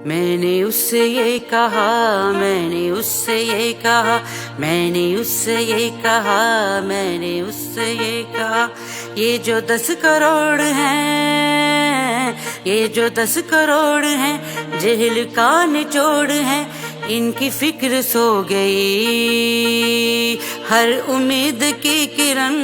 میں نے اس سے یہ کہا، میں نے اس سے یہ کہا، میں نے اس سے یہ کہا، میں نے اس سے یہ کہا، یہ جو 10 کروڑ ہیں، یہ جو 10 کروڑ ہیں، جہل کا نچوڑ ہیں، ان کی فکر سو گئی، ہر امید کی کرن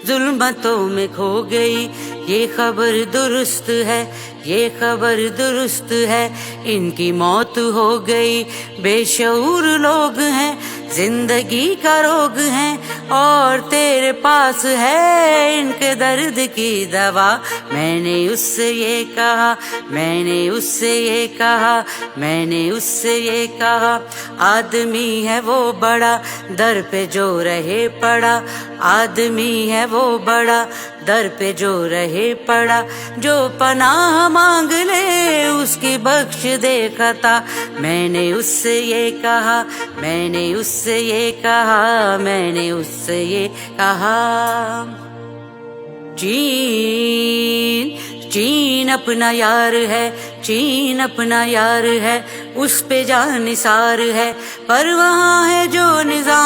ظلمتوں میں کھو گئی۔ یہ خبر درست ہے، یہ خبر درست ہے، ان کی موت ہو گئی۔ بے شعور لوگ ہیں، زندگی کا روگ ہیں، اور تیرے پاس ہے ان کے درد کی دوا۔ میں نے اس سے یہ کہا، میں نے اس سے یہ کہا، میں نے اس سے یہ کہا، آدمی ہے وہ بڑا در پہ جو رہے پڑا، آدمی ہے وہ بڑا در پہ جو رہے پڑا، جو پناہ مانگ لے اس کی بخش دے خطا۔ میں نے اس سے یہ کہا، میں نے اس سے یہ کہا، میں نے اس سے یہ کہا۔ چین چین اپنا یار ہے، چین اپنا یار ہے، اس پہ جان نثار ہے، پر وہاں ہے جو نظام،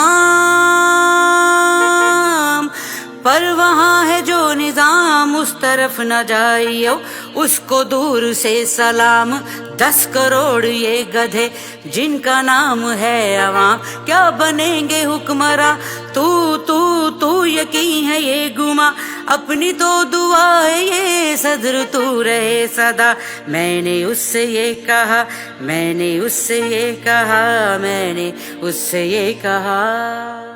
پر وہاں ہے جو نظام، اس طرف نہ جائیو، اس کو دور سے سلام۔ 10 کروڑ یہ گدھے جن کا نام ہے عوام، کیا بنیں گے حکمراں؟ تو یقین ہے یہ گما، اپنی تو دعا ہے یہ صدر تو رہے صدا۔ میں نے اس سے یہ کہا، میں نے اس سے یہ کہا، میں نے اس سے یہ کہا۔